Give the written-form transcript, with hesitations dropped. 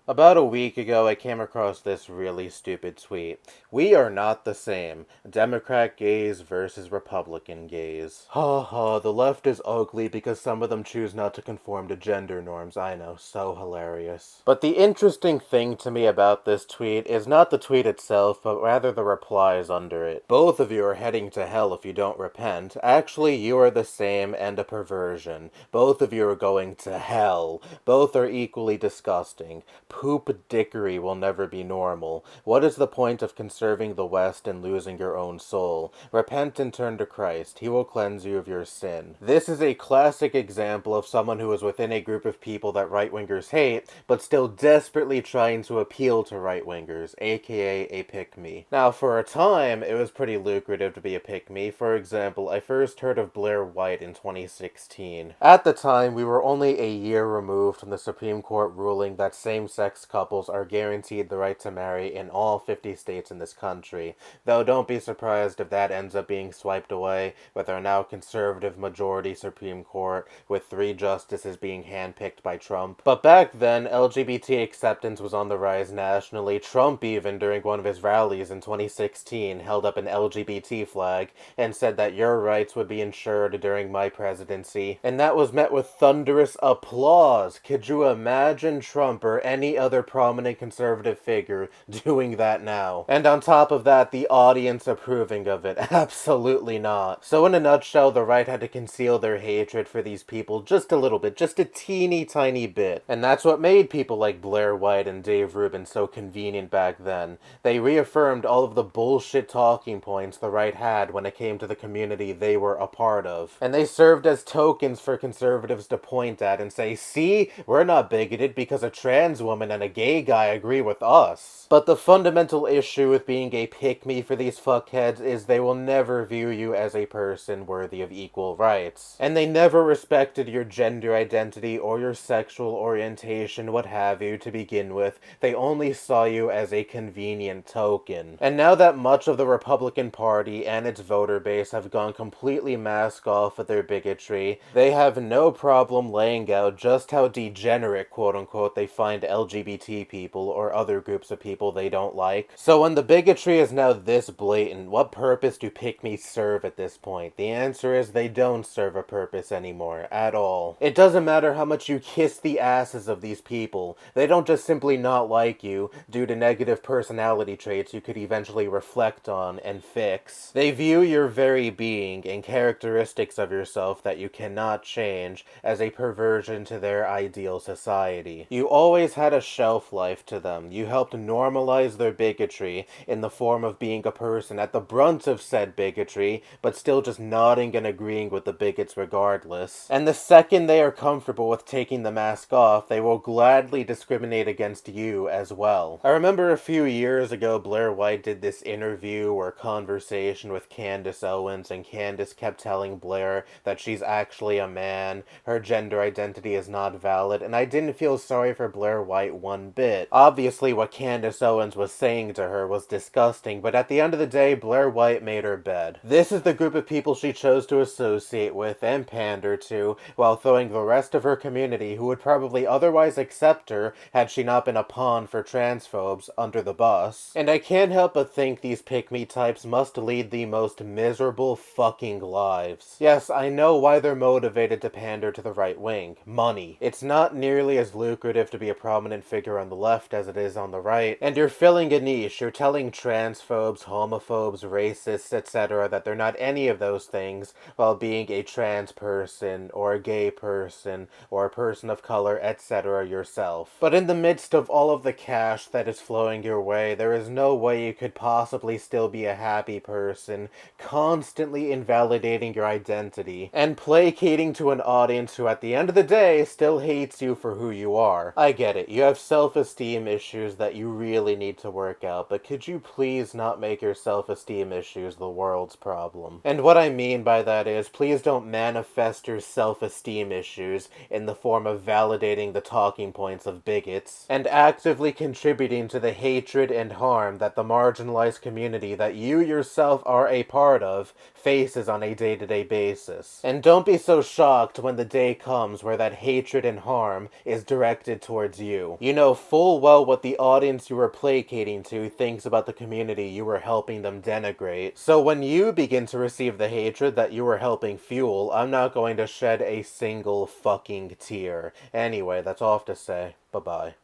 About a week ago, I came across this really stupid tweet. We are not the same. Democrat gays versus Republican gays. Ha ha, the left is ugly because some of them choose not to conform to gender norms. I know, so hilarious. But the interesting thing to me about this tweet is not the tweet itself, but rather the replies under it. Both of you are heading to hell if you don't repent. Actually, you are the same and a perversion. Both of you are going to hell. Both are equally disgusting. Poop dickery will never be normal. What is the point of conserving the West and losing your own soul? Repent and turn to Christ. He will cleanse you of your sin. This is a classic example of someone who is within a group of people that right-wingers hate, but still desperately trying to appeal to right-wingers, aka a pick-me. Now, for a time, it was pretty lucrative to be a pick-me. For example, I first heard of Blair White in 2016. At the time, we were only a year removed from the Supreme Court ruling that same-sex couples are guaranteed the right to marry in all 50 states in this country. Though don't be surprised if that ends up being swiped away with our now conservative majority Supreme Court, with 3 justices being handpicked by Trump. But back then, LGBT acceptance was on the rise nationally. Trump even, during one of his rallies in 2016, held up an LGBT flag and said that your rights would be ensured during my presidency. And that was met with thunderous applause. Could you imagine Trump or any other prominent conservative figure doing that now? And on top of that, the audience approving of it. Absolutely not. So in a nutshell, the right had to conceal their hatred for these people just a little bit, just a teeny tiny bit. And that's what made people like Blair White and Dave Rubin so convenient back then. They reaffirmed all of the bullshit talking points the right had when it came to the community they were a part of. And they served as tokens for conservatives to point at and say, see, we're not bigoted because a trans woman and a gay guy agree with us. But the fundamental issue with being a pick-me for these fuckheads is they will never view you as a person worthy of equal rights. And they never respected your gender identity or your sexual orientation, what have you, to begin with. They only saw you as a convenient token. And now that much of the Republican Party and its voter base have gone completely mask off with their bigotry, they have no problem laying out just how degenerate, quote-unquote, they find LGBT people or other groups of people they don't like. So when the bigotry is now this blatant, what purpose do pick-me serve at this point? The answer is they don't serve a purpose anymore, at all. It doesn't matter how much you kiss the asses of these people. They don't just simply not like you due to negative personality traits you could eventually reflect on and fix. They view your very being and characteristics of yourself that you cannot change as a perversion to their ideal society. You always had a shelf life to them. You helped normalize their bigotry in the form of being a person at the brunt of said bigotry, but still just nodding and agreeing with the bigots regardless. And the second they are comfortable with taking the mask off, they will gladly discriminate against you as well. I remember a few years ago, Blair White did this interview or conversation with Candace Owens, and Candace kept telling Blair that she's actually a man, her gender identity is not valid, and I didn't feel sorry for Blair White one bit. Obviously, what Candace Owens was saying to her was disgusting, but at the end of the day, Blair White made her bed. This is the group of people she chose to associate with and pander to, while throwing the rest of her community, who would probably otherwise accept her had she not been a pawn for transphobes, under the bus. And I can't help but think these pick-me types must lead the most miserable fucking lives. Yes, I know why they're motivated to pander to the right wing. Money. It's not nearly as lucrative to be a prominent figure on the left as it is on the right, and you're filling a niche. You're telling transphobes, homophobes, racists, etc. that they're not any of those things while being a trans person, or a gay person, or a person of color, etc. yourself. But in the midst of all of the cash that is flowing your way, there is no way you could possibly still be a happy person, constantly invalidating your identity, and placating to an audience who at the end of the day still hates you for who you are. I get it, you have self-esteem issues that you really need to work out, but could you please not make your self-esteem issues the world's problem? And what I mean by that is, please don't manifest your self-esteem issues in the form of validating the talking points of bigots, and actively contributing to the hatred and harm that the marginalized community that you yourself are a part of faces on a day-to-day basis. And don't be so shocked when the day comes where that hatred and harm is directed towards you. You know full well what the audience you were placating to thinks about the community you were helping them denigrate. So when you begin to receive the hatred that you were helping fuel, I'm not going to shed a single fucking tear. Anyway, that's all I have to say. Bye-bye.